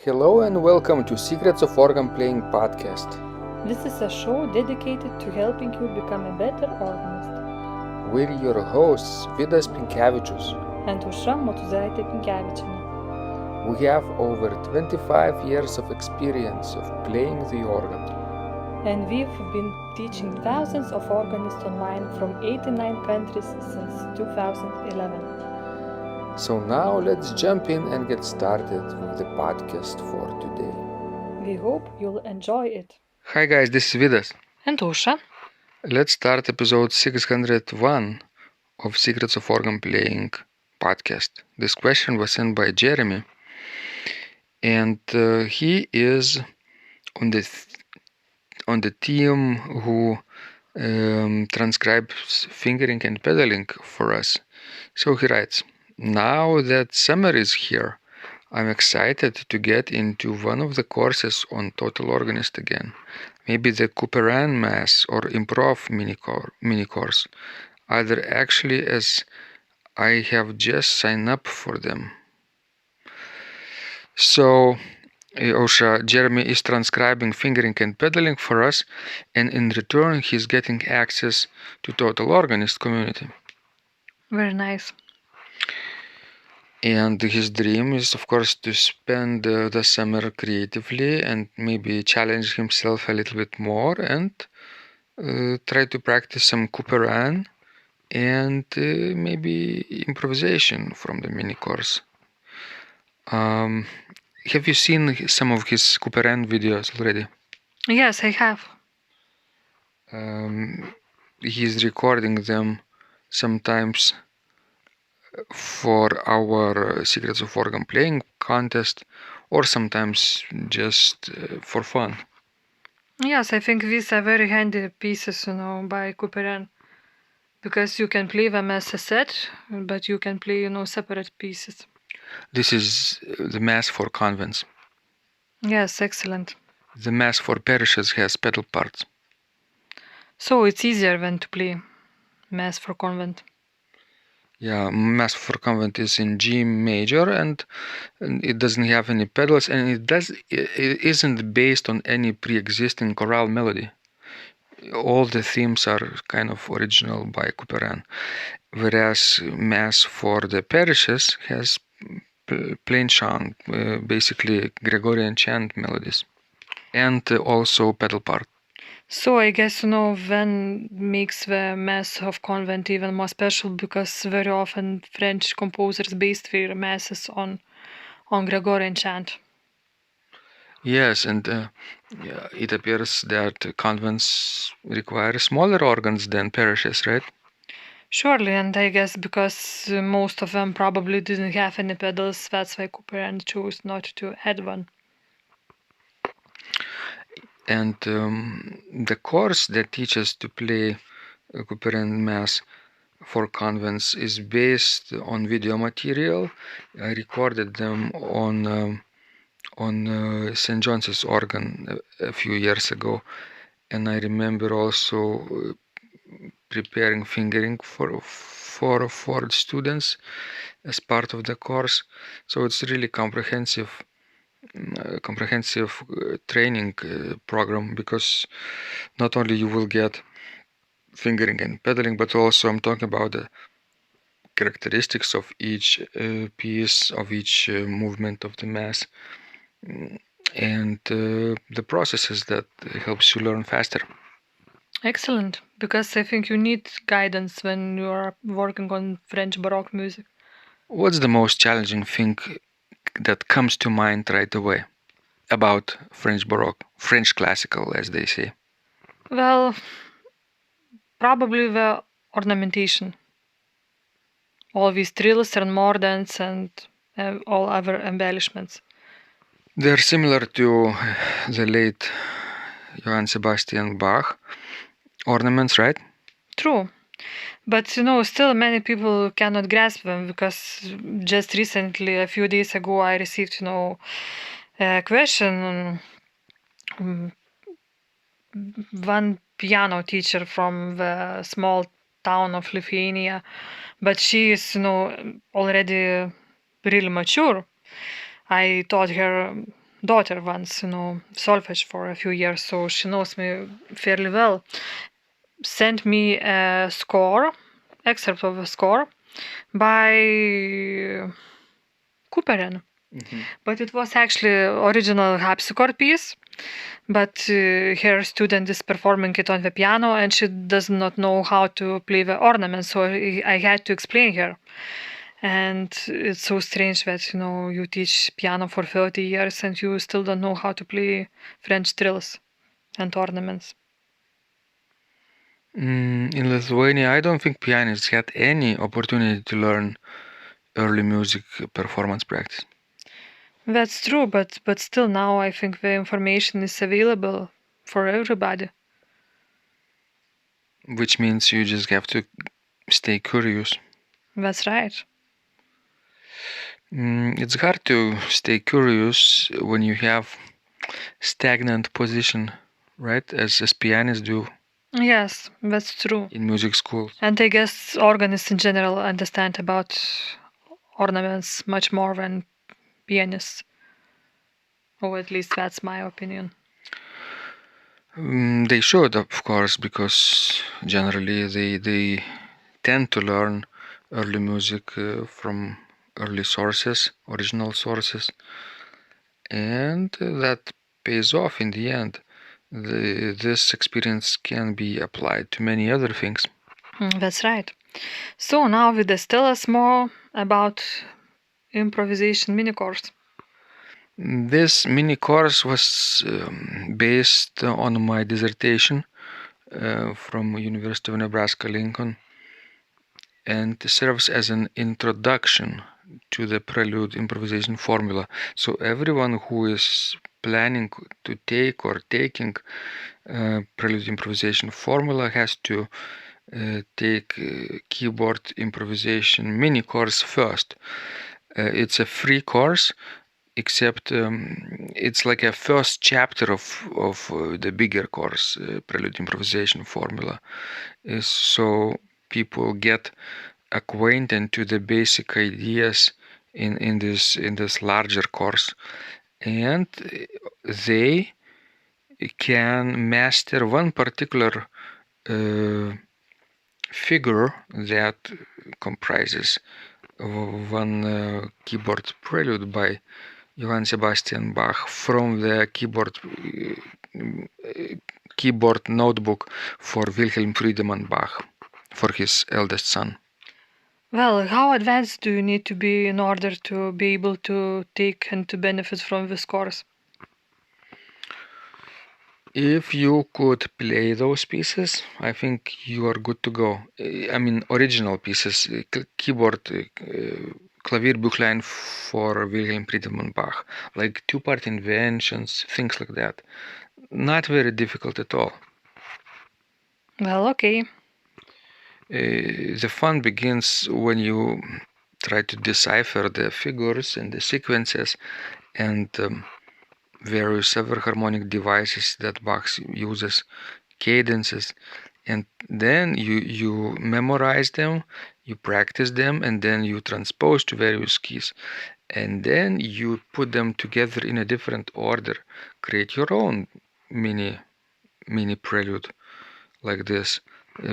Hello and welcome to Secrets of Organ Playing podcast. This is a show dedicated to helping you become a better organist. We're your hosts, Vidas Pinkevičius. And Aušra Motuzaitė Pinkevičienė. We have over 25 years of experience of playing the organ. And we've been teaching thousands of organists online from 89 countries since 2011. So now let's jump in and get started with the podcast for today. We hope you'll enjoy it. Hi guys, this is Vidas. And Aušra. Let's start episode 601 of Secrets of Organ Playing podcast. This question was sent by Jeremy, and he is on the team who transcribes fingering and pedaling for us. So he writes, "Now that summer is here, I'm excited to get into one of the courses on Total Organist again. Maybe the Couperin Mass or improv mini course, either actually as I have just signed up for them." So, Aušra, Jeremy is transcribing fingering and pedaling for us, and in return he's getting access to Total Organist community. Very nice. And his dream is, of course, to spend the summer creatively and maybe challenge himself a little bit more and try to practice some Couperin and maybe improvisation from the mini course. Have you seen some of his Couperin videos already? Yes, I have. He's recording them sometimes for our Secrets of Organ Playing contest, or sometimes just for fun. Yes, I think these are very handy pieces, by Couperin. Because you can play them as a set, but you can play, separate pieces. This is the Mass for convents. Yes, excellent. The Mass for parishes has pedal parts. So it's easier than to play Mass for convent. Yeah, Mass for convent is in G major and it doesn't have any pedals, and it isn't based on any pre-existing chorale melody. All the themes are kind of original by Couperin, whereas Mass for the parishes has plain chant, basically Gregorian chant melodies, and also pedal part. So I guess, then makes the Mass of convent even more special, because very often French composers based their masses on Gregorian chant. Yes, and it appears that convents require smaller organs than parishes, right? Surely, and I guess because most of them probably didn't have any pedals, that's why Couperin chose not to add one. And the course that teaches to play Couperin Mass for convents is based on video material. I recorded them on St. John's organ a few years ago, and I remember also preparing fingering for students as part of the course. So it's really comprehensive training program, because not only you will get fingering and pedaling, but also I'm talking about the characteristics of each piece, of each movement of the Mass, and the processes that helps you learn faster. Excellent, because I think you need guidance when you are working on French Baroque music. What's the most challenging thing that comes to mind right away about French Baroque, French classical, as they say? Well, probably the ornamentation. All these trills and mordents and all other embellishments. They're similar to the late Johann Sebastian Bach ornaments, right? True. But still many people cannot grasp them, because just recently, a few days ago, I received a question. One piano teacher from the small town of Lithuania, but she is already really mature. I taught her daughter once, solfege for a few years, so she knows me fairly well. Sent me a score, excerpt of a score by Couperin. But it was actually original harpsichord piece. But her student is performing it on the piano and she does not know how to play the ornaments, so I had to explain her. And it's so strange that you teach piano for 30 years and you still don't know how to play French trills and ornaments. In Lithuania, I don't think pianists had any opportunity to learn early music performance practice. That's true, but still now I think the information is available for everybody. Which means you just have to stay curious. That's right. It's hard to stay curious when you have stagnant position, right? As pianists do Yes, that's true. in music schools. And I guess organists in general understand about ornaments much more than pianists. Or at least that's my opinion. They should, of course, because generally they tend to learn early music from early sources, original sources, and that pays off in the end. This experience can be applied to many other things. That's right. So now Vidas, tell us more about improvisation mini course. This mini course was based on my dissertation from University of Nebraska-Lincoln and serves as an introduction to the prelude improvisation formula. So everyone who is planning to take or taking prelude improvisation formula has to take keyboard improvisation mini course first. It's a free course, except it's like a first chapter of the bigger course, prelude improvisation formula. So people get acquainted to the basic ideas in this larger course, and they can master one particular figure that comprises one keyboard prelude by Johann Sebastian Bach from the keyboard notebook for Wilhelm Friedemann Bach, for his eldest son. Well, how advanced do you need to be in order to be able to take and to benefit from this course? If you could play those pieces, I think you are good to go. I mean, original pieces, keyboard, Klavierbuchlein for Wilhelm Friedemann Bach, like two-part inventions, things like that. Not very difficult at all. Well, okay. The fun begins when you try to decipher the figures and the sequences and various other harmonic devices that Bach uses, cadences, and then you memorize them, you practice them, and then you transpose to various keys, and then you put them together in a different order, create your own mini prelude like this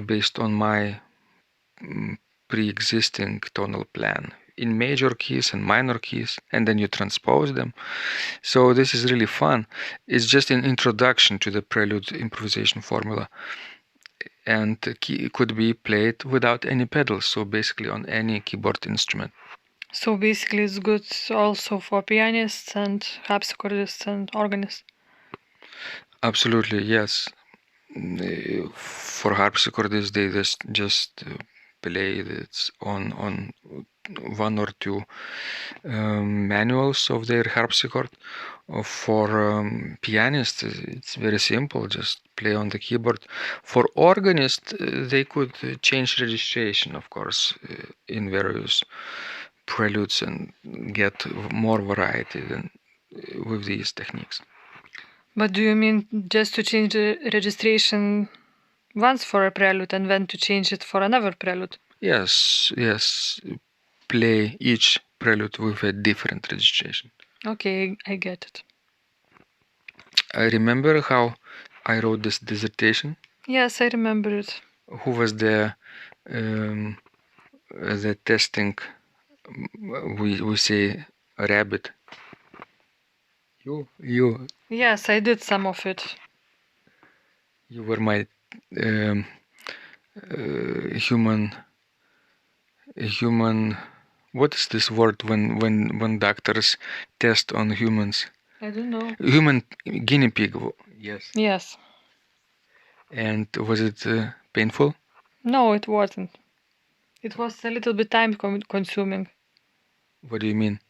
based on my pre-existing tonal plan in major keys and minor keys, and then you transpose them. So this is really fun. It's just an introduction to the prelude improvisation formula, and it could be played without any pedals, so basically on any keyboard instrument. So basically it's good also for pianists and harpsichordists and organists. Absolutely, yes. For harpsichordists, they just play it on one or two manuals of their harpsichord. For pianists, it's very simple, just play on the keyboard. For organists, they could change registration, of course, in various preludes and get more variety than with these techniques. But do you mean just to change the registration once for a prelude and then to change it for another prelude? Yes. Play each prelude with a different registration. Okay, I get it. I remember how I wrote this dissertation. Yes, I remember it. Who was the testing? We say rabbit. You. Yes, I did some of it. You were my human. What is this word when doctors test on humans? I don't know. Human guinea pig. Yes. Yes. And was it painful? No, it wasn't. It was a little bit time consuming. What do you mean?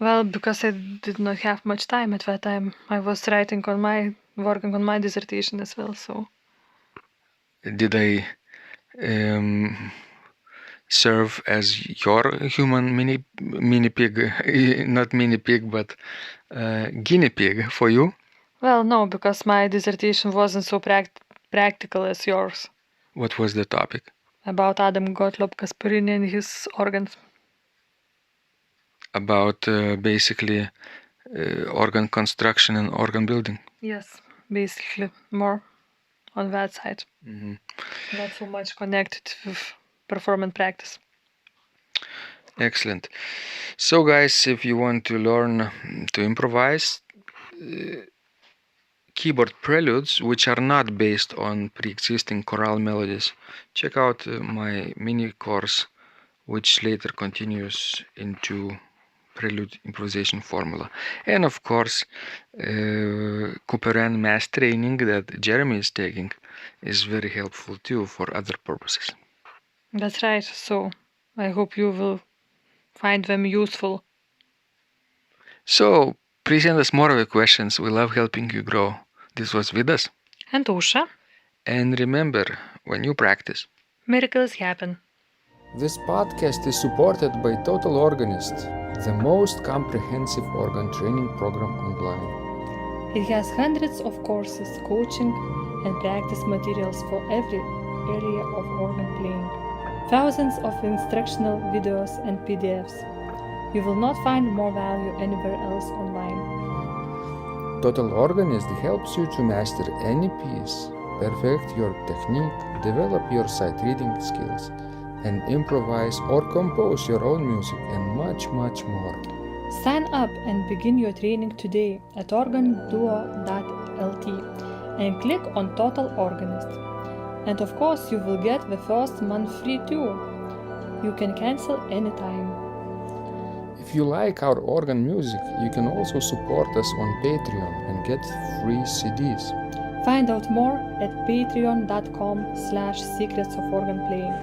Well, because I did not have much time at that time. I was working on my dissertation as well, so. Did I serve as your human mini pig? Not mini pig, but guinea pig for you? Well, no, because my dissertation wasn't so practical as yours. What was the topic? About Adam Gottlob Couperin and his organs. About basically organ construction and organ building. Yes, basically more on that side. Mm-hmm. Not so much connected with performance practice. Excellent. So guys, if you want to learn to improvise keyboard preludes which are not based on pre-existing chorale melodies, check out my mini course which later continues into prelude improvisation formula. And of course, Couperin Mass training that Jeremy is taking is very helpful too for other purposes. That's right. So I hope you will find them useful. So please send us more of your questions. We love helping you grow. This was Vidas. And Usha. And remember, when you practice, miracles happen. This podcast is supported by Total Organist, the most comprehensive organ training program online. It has hundreds of courses, coaching, and practice materials for every area of organ playing. Thousands of instructional videos and PDFs. You will not find more value anywhere else online. Total Organist helps you to master any piece, perfect your technique, develop your sight reading skills, and improvise or compose your own music and much, much more. Sign up and begin your training today at organduo.lt and click on Total Organist. And of course, you will get the first month free too. You can cancel anytime. If you like our organ music, you can also support us on Patreon and get free CDs. Find out more at patreon.com/secrets of organ playing.